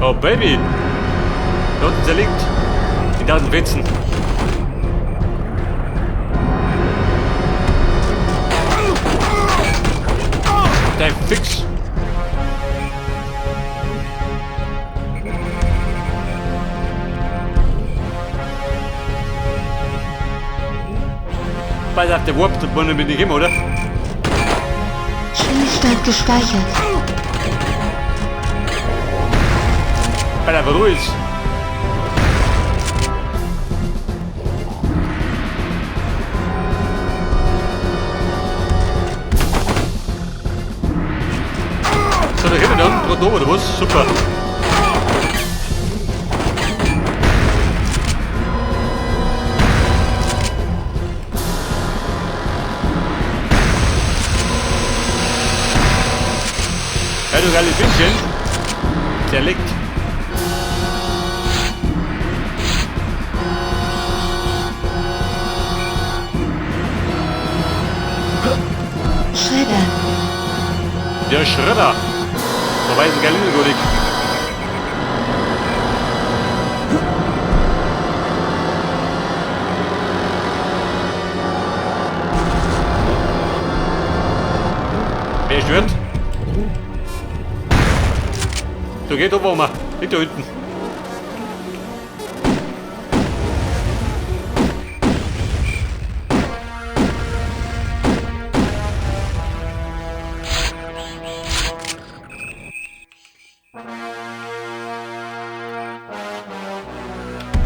Oh Baby! Da unten zerlegt. Die 1000 Fetzen. Dein Fix. Bald auf der Warp, das wollen wir nicht geben, oder? Spielstand gespeichert. Bald einfach ruhig. So, da hinten dann, gerade oben, oder was? Super. Ja, du geiles Bildchen. Der liegt. Schredder. Der Schredder. Da weiß ich gar nicht, wo ich. Wer stört? Du geh da oben, nicht da unten.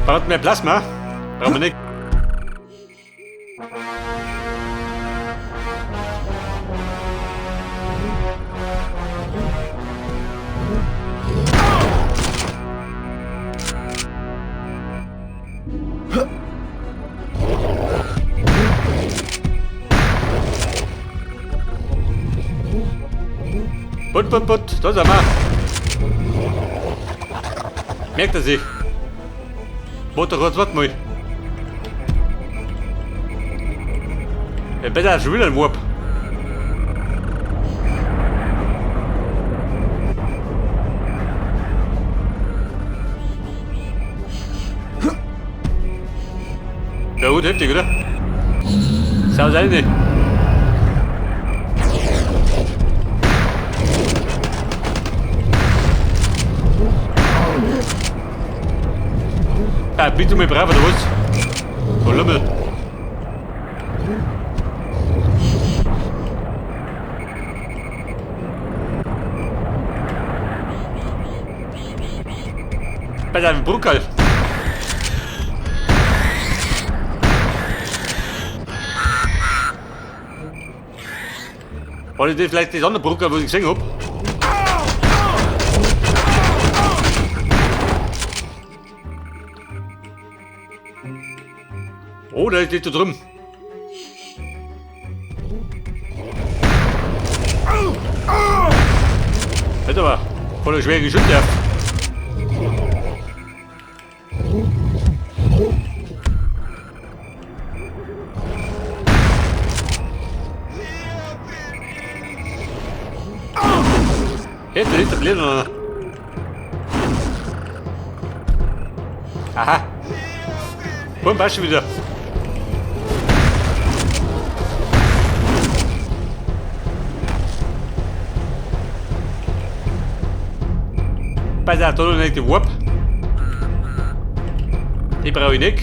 Braucht mehr Plasma? Brauchen wir nicht. Put, da sind wir. Merkt er sich. Motor kurz, warte mal. Ja, besser schon wieder ein Warp. Ja gut, heftig, oder? Sau sein nicht. Ja, bist du mir brav oder was? Oh Lümmel. Bei deinem Bruckerl. War das vielleicht das andere Bruckerl, was ich gesehen hab? Oh, da ist nicht da drüben. Halt aber, voller schwere Geschütze. Jetzt ist der Blinde noch. Aha. Und passt schon wieder. Pass auf, da noch nicht die Warp. Die brauche ich nicht.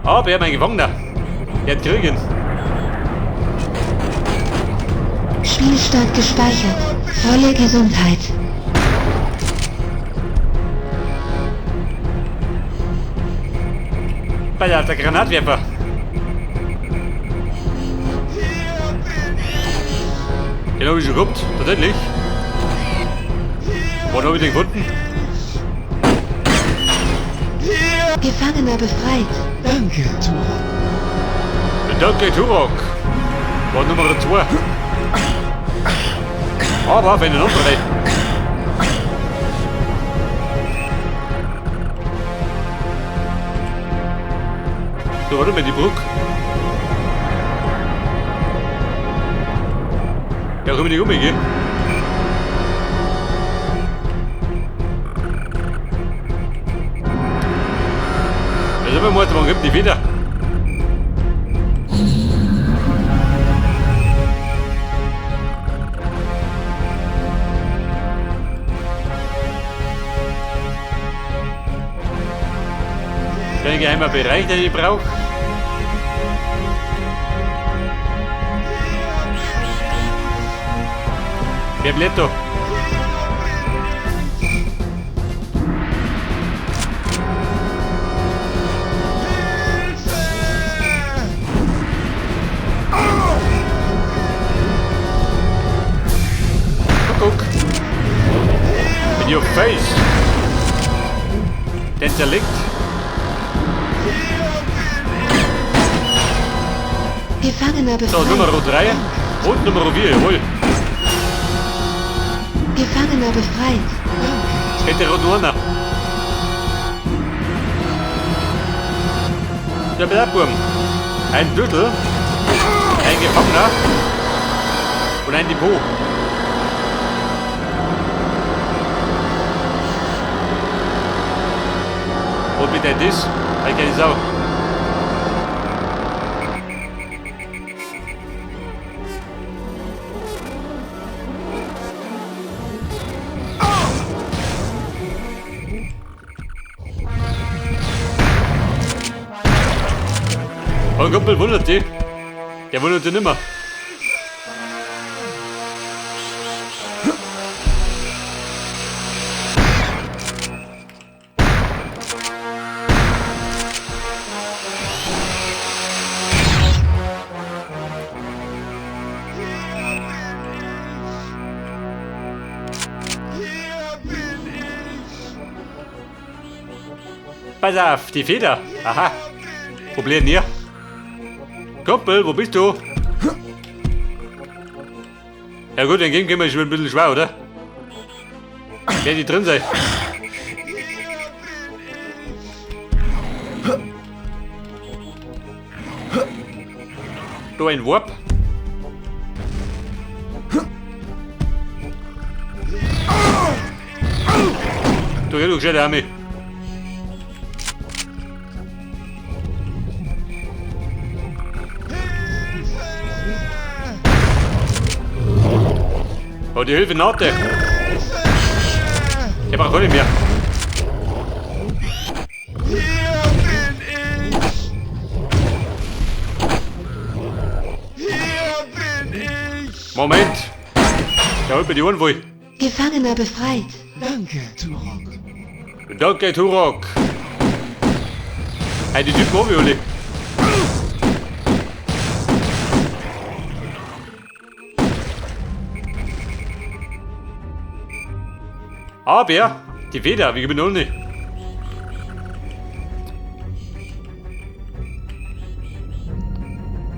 Aber wir haben einen Gefangener. Der hat kriegen. Spielstand gespeichert. Volle Gesundheit. Pass auf, der Granatwerfer. Den habe ich schon gehabt, tatsächlich. Wann habe ich den gefunden? Gefangener befreit. Danke, Turok. Danke, Turok. War Nummer 2. Aber wenn ein anderer. So, warte mal, die Brücke. Da komme ich nicht um, gell? Also, wenn man gibt die wieder. Ein geheimer Bereich, den ich brauche. Wer bleibt da? Guck. In your face. Den zerlegt. Gefangener So, befreit. Nummer 3 und Nummer 4, jawohl. Gefangener befreit. Hätte rot einer. Der Blattwurm. Ein Büttel. Ein Gefangener. Und ein Depot. Und mit der Dis, ich keine Sau. Oh, Kumpel wundert sich. Der wundert sich nimmer. Pass auf, die Feder. Aha. Problem hier. Kumpel, wo bist du? Ja gut, dann gehen wir schon ein bisschen schwer, oder? Wer die drin sein? Da ein Warp. Du geh doch gescheit an mich. Oh, die Hilfe naht der. Ich brauch gar nicht mehr. Moment. Da holt mir die Ohren wohl. Gefangener befreit. Danke, Turok. Danke, Turok. Hey, die Typen haben wir alle. Aber die Feder, wie gewinnen wir nicht?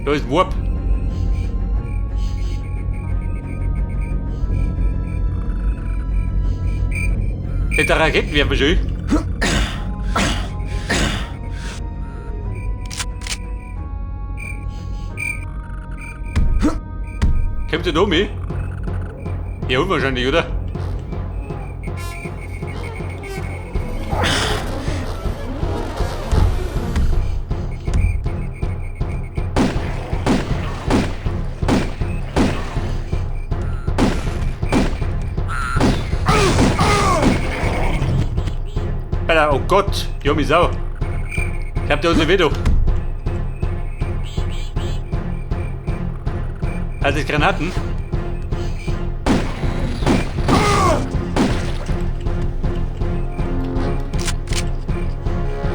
Da ist ein Warp. Mit der Raketenwerfer schön. Kommt der noch mit? Ja, unwahrscheinlich, oder? Alter, oh Gott, die haben mich Sau. Ich hab da unser Veto. Also ich Granaten.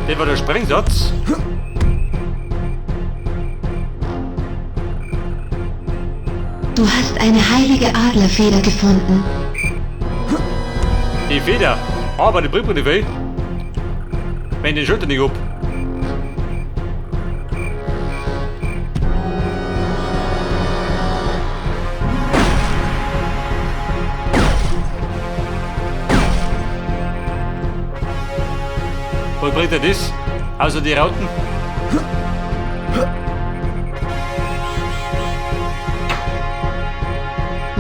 Das war der Sprengsatz. Du hast eine heilige Adlerfeder gefunden. Die Feder. Aber die bringt mir nicht weh. Wenn den Schulter nicht ab. Was bringt er das? Außer die Rauten?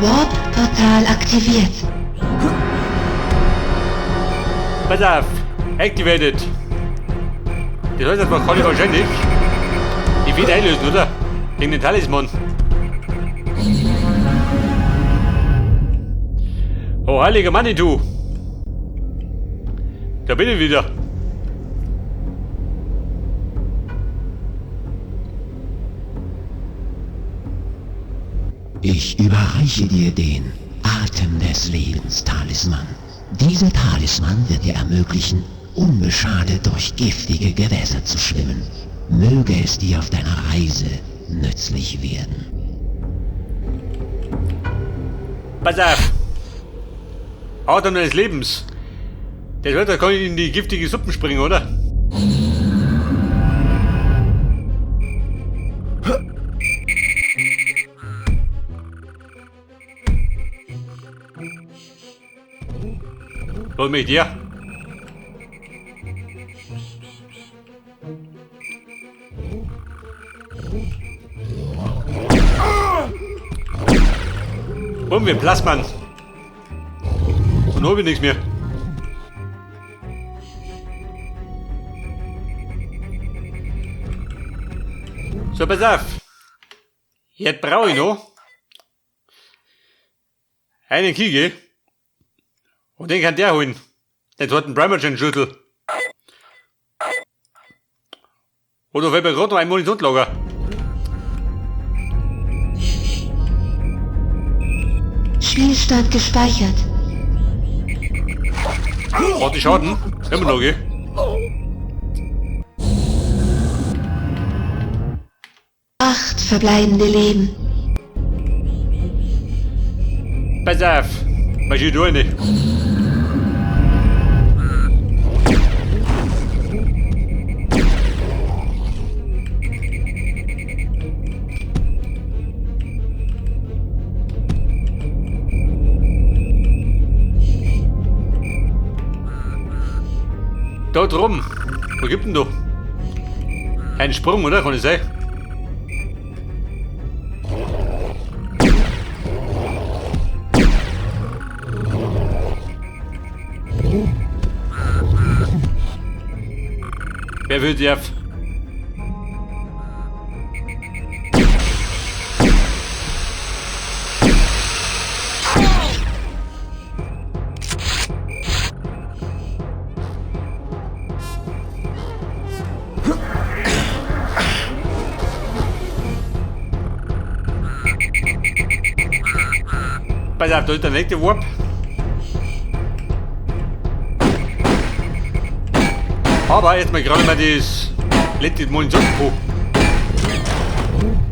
Warp-Portal aktiviert. Pass auf. Activated. Das heißt, das war Conny wahrscheinlich. Ich will einlösen, oder? Gegen den Talisman. Oh, heiliger Manitou. Da bin ich wieder. Ich überreiche dir den Atem des Lebens Talisman. Dieser Talisman wird dir ermöglichen, unbeschadet durch giftige Gewässer zu schwimmen. Möge es dir auf deiner Reise nützlich werden. Pass auf. Atem des Lebens. Das wird, da kann ich in die giftige Suppen springen, oder? Was mit dir? Und wir Plasman. Und hab ich nichts mehr. So, pass auf. Jetzt brauche ich noch einen Kiege. Und den kann der holen. Den hat einen Primogen-Schüttel. Oder fällt mir gerade noch ein Munitionslager. Spielstand gespeichert. Hat die Schaden? Immer noch, gell? Acht verbleibende Leben. Pass auf. Maschine durch nicht. Da drum. Wo gibt denn da? Ein Sprung, oder? Kann ich sein? Wer will die auf? Pass auf, da ist der nächste Warp. Aber jetzt mal gerade mal das letzte Munitionspo.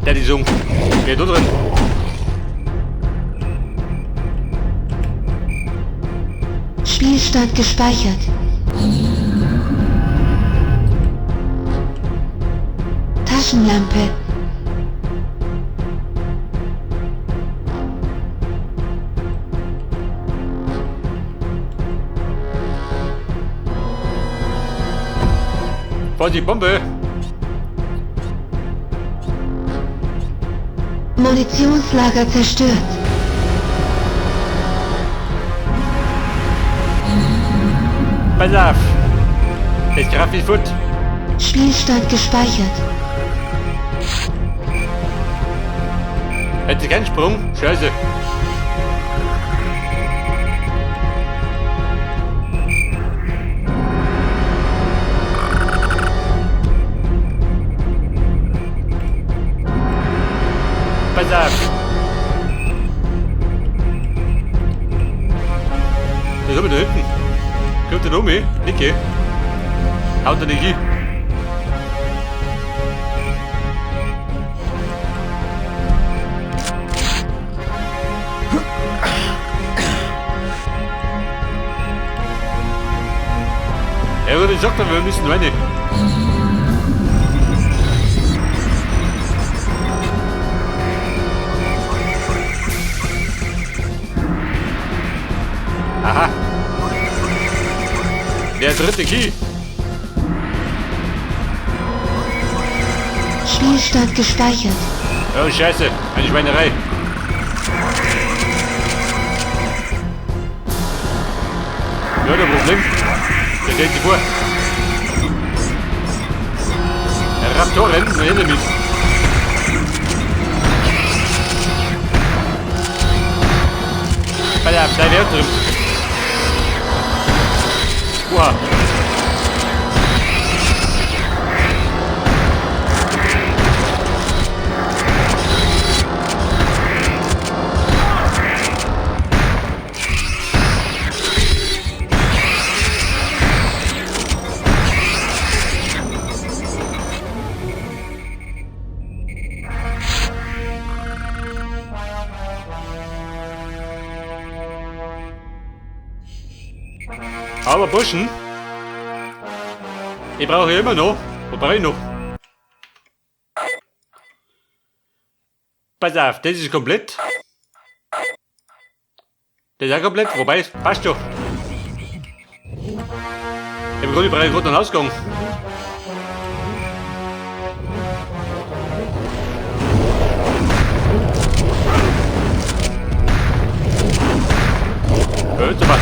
Der ist so. Wer ist da drin? Spielstand gespeichert. Taschenlampe. Vorsicht, Bombe! Munitionslager zerstört. Pass auf! Das Kraft ist gut. Spielstand gespeichert. Hätte keinen Sprung? Scheiße. Pass auf! Das haben wir da hinten. Kommt der noch mit? Nicke. Haut er nicht hin. Er würde gesagt, wir müssen rein. Aha. Der dritte Key. Spielstand gespeichert. Oh, Scheiße. Eine Schweinerei. Ja, der Problem. Der stellt sich vor. Raptoren und Enemies. Bei der Wert drin. Wow. Aber Burschen, ich brauche immer noch. Was brauche ich noch? Pass auf, das ist komplett. Das ist auch komplett, wobei, passt doch. Ich brauche gerade einen Ausgang. Hört mal.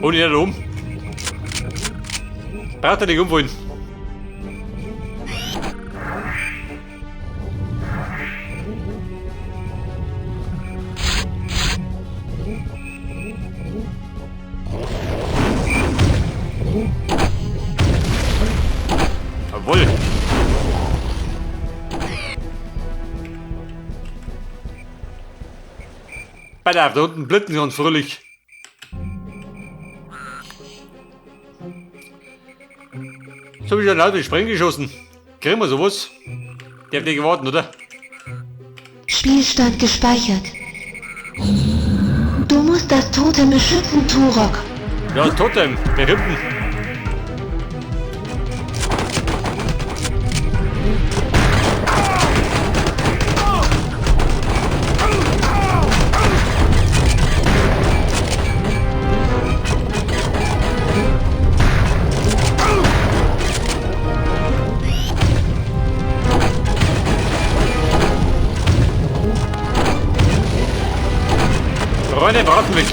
Und nicht da oben. Braucht er nicht umfallen. Jawohl. Da unten blitzen sie uns fröhlich. So wie schon laut mit Sprengen geschossen. Kriegen wir sowas? Die habt ihr gewartet, oder? Spielstand gespeichert. Du musst das Totem beschützen, Turok. Ja, das Totem, der Rippen. Freunde, warten mich.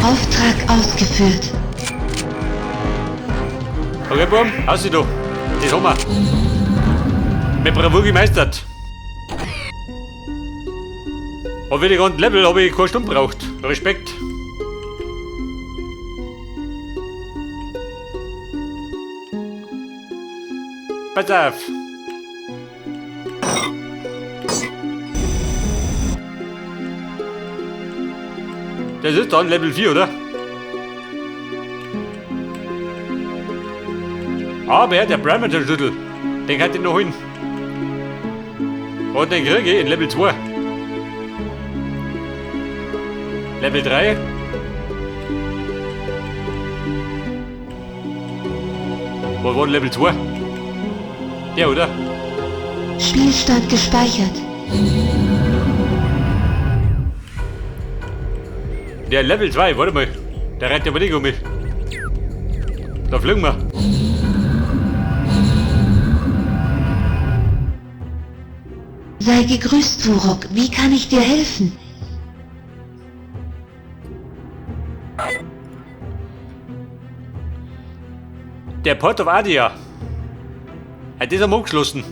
Auftrag ausgeführt. Okay, Boom, aus sie da. Das haben wir. Mit Bravour gemeistert. Und für die ganzen Level habe ich keine Stunde gebraucht. Respekt. Pass auf. Das ist dann Level 4, oder? Aber der Parameter-Schüttel, den kann ich noch hin. Und den kriege ich in Level 2. Level 3. Wo war denn Level 2? Der, oder? Spielstand gespeichert. Der Level 2, warte mal. Der rennt aber nicht um mich. Da fliegen wir. Sei gegrüßt, Turok. Wie kann ich dir helfen? Der Port of Adia. Hat dieser Mond geschlossen.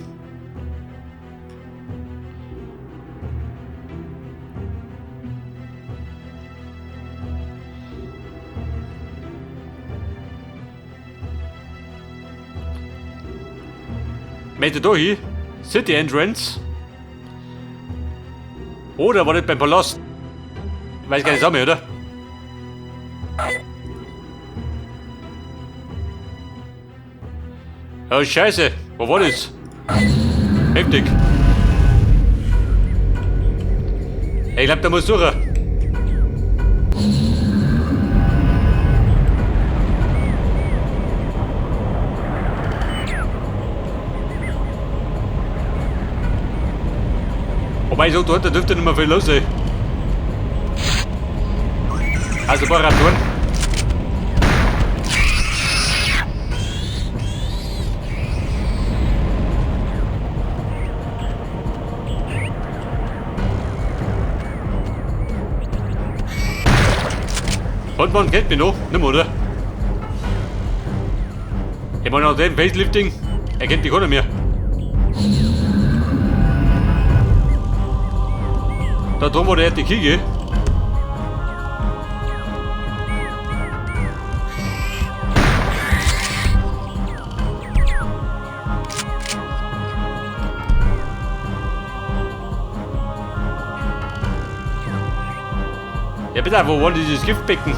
Möchte da hin? City Entrance? Oder war das beim Palast? Ich weiß gar nicht, zusammen, oder? Oh, Scheiße. Wo war das? Heftig. Ich glaube, da muss suchen. Wobei, so dort, da dürfte nicht mehr viel los sein. Also ein paar Radtouren. Und man kennt mich noch, nicht mehr, oder? Ich meine, auch den Facelifting, er kennt die gar nicht mehr. Da drum war der die Kiege. Ja bitte, wo war dieses Giftbecken?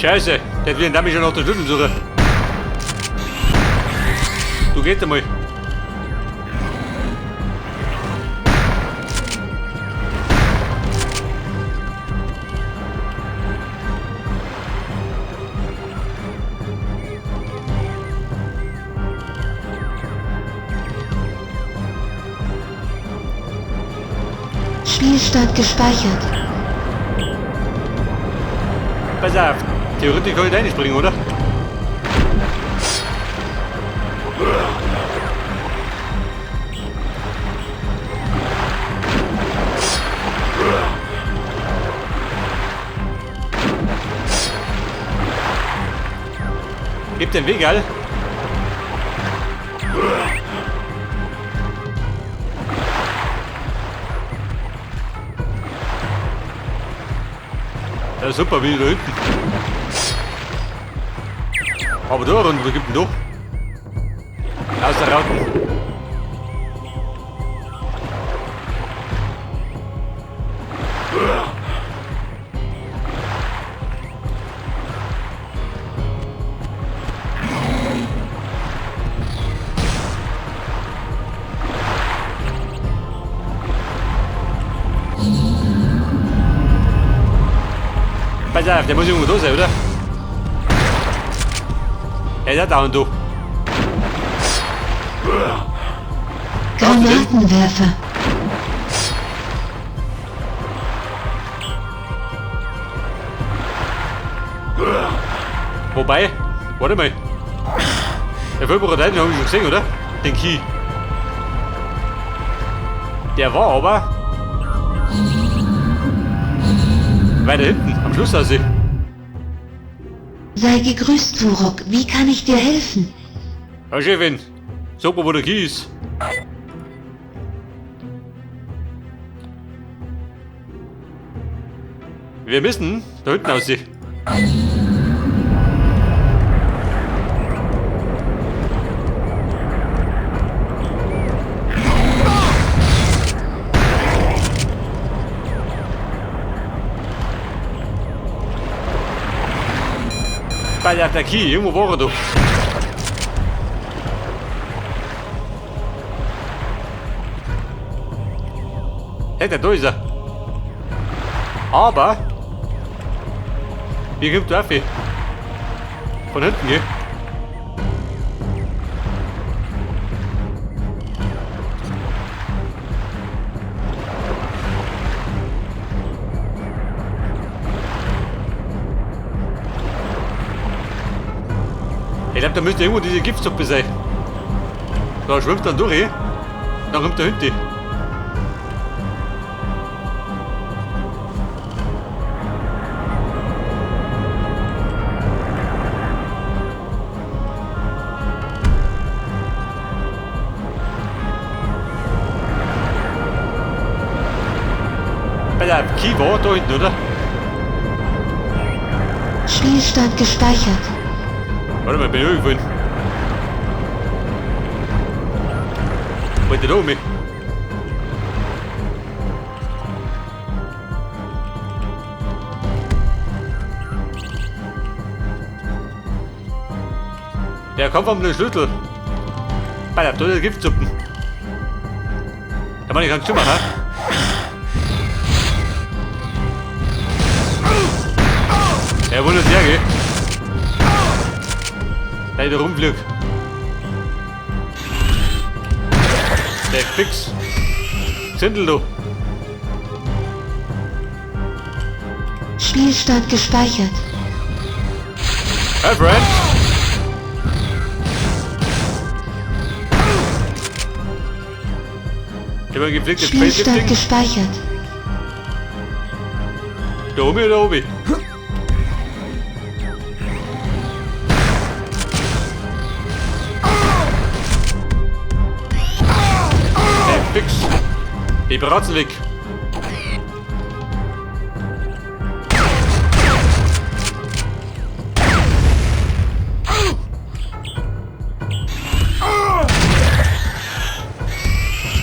Scheiße, der will nämlich schon nach der Schlüssel suchen. Du gehst einmal. Spielstand gespeichert. Pass auf, theoretisch kann ich da reinspringen, oder? Gib den Weg, all. Ja, super, wie da hinten. Aber da, und wo gibt denn da? Aus der Rauten. Pass auf, der muss irgendwo da sein, oder? Er ist auch da und da. Granatenwerfer. Wobei, warte mal. Der Vollbruder, den habe ich schon gesehen, oder? Den Key. Der war aber weiter hinten, am Schluss also. Sei gegrüßt, Turok. Wie kann ich dir helfen? Ja, Chefin, sag mal, wo der Key ist. Wir müssen da hinten aussehen. Bei der Key, irgendwo war er doch. Hey, da ist er. Aber wie kommt der Affe? Von hinten, gell? Ich glaube, da müsste irgendwo diese Giftsuppe sein. Da schwimmt dann durch, dann kommt der hinten. Bei der Key Vieh war, da hinten, oder? Spielstand gespeichert. Warte mal, bin ich irgendwohin. Wollt ihr da um mich? Der kommt um den Schlüssel. Bei der tolle Giftsuppen. Da kann ich ganz machen, ha? Er wollte sehr, gell? Da ich da rumflieg. Der fix. Zündel du. Spielstand gespeichert. Hey, Friend. Ich hab ein gepflegtes Spielstand Face-Ding. gespeichert. Da oben oder oben? Fix. Die Bratzen weg.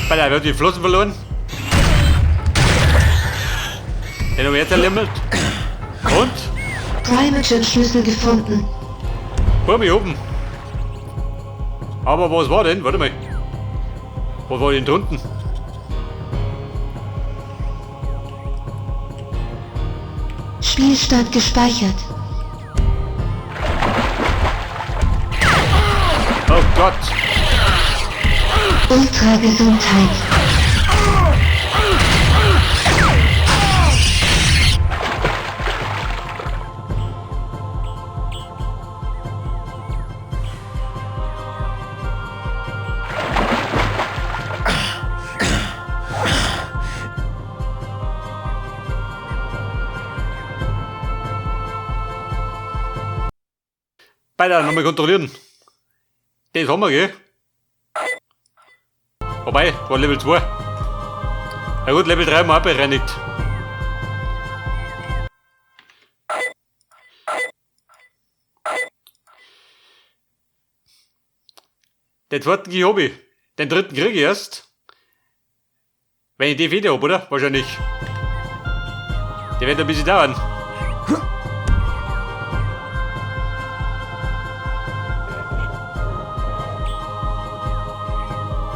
Weil er wird die Flossen verloren. Den haben wir jetzt erlimmelt. Und? Primogen-Schlüssel gefunden. Vor mir oben. Aber was war denn? Warte mal. Wo war denn da unten? Spielstand gespeichert. Oh Gott! Ultragesundheit. Beide nochmal kontrollieren. Das haben wir, gell? Wobei, war Level 2. Na gut, Level 3 haben wir auch bereinigt. Den zweiten hab ich. Den dritten krieg ich erst. Wenn ich die wieder hab, oder? Wahrscheinlich. Der wird ein bisschen dauern.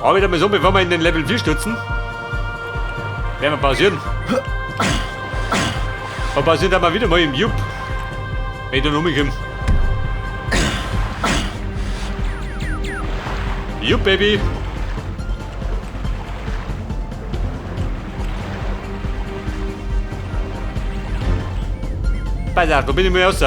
Aber wieder mal so, bevor wir in den Level 4 stürzen, werden wir pausieren. Und pausieren dann mal wieder mal im Jupp. Wenn ich dann umkomme. Jupp, Baby. Pass auf, da bin ich mal raus.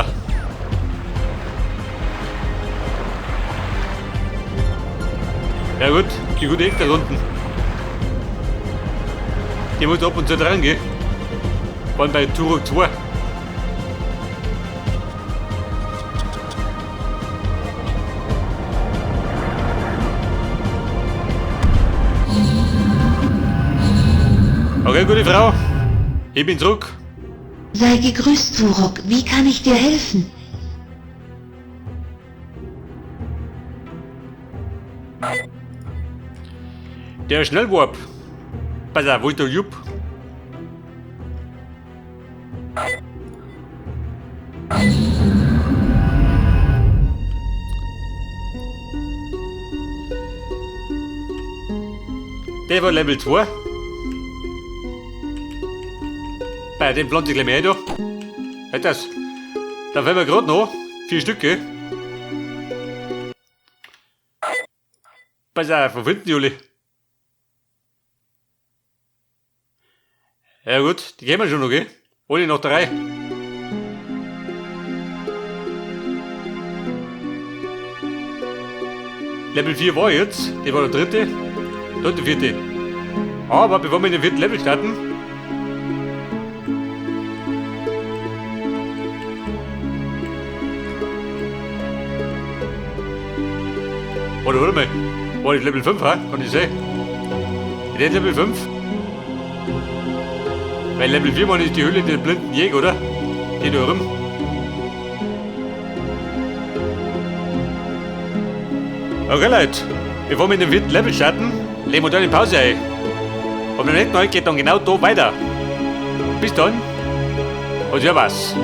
Ja gut, die gute Ecke da unten. Die muss ab und zu dran gehen. Vor allem bei Turok 2. Okay, gute Frau. Ich bin zurück. Sei gegrüßt, Turok. Wie kann ich dir helfen? Der Schnellwarp. Pass auf, wo ist der Jupp? Der war Level 2. Bei dem pflanze ich gleich mehr da. Halt das. Da fällt mir gerade noch 4 Stücke. Pass auf, wo finden die alle? Ja gut, die gehen wir schon noch, gell? Alle noch 3. Level 4 war jetzt, die war der dritte, dort der vierte. Aber bevor wir in den 4. Level starten, warte mal, war ich Level 5, ha? Kann ich sehen? Ich bin Level 5. Weil Level 4 ist die Höhle der blinden Jäger, oder? Die da rum. Okay, Leute. Bevor wir in den 4. Level starten, legen wir da eine Pause ein. Und beim nächsten Mal geht dann genau da weiter. Bis dann. Und ja was.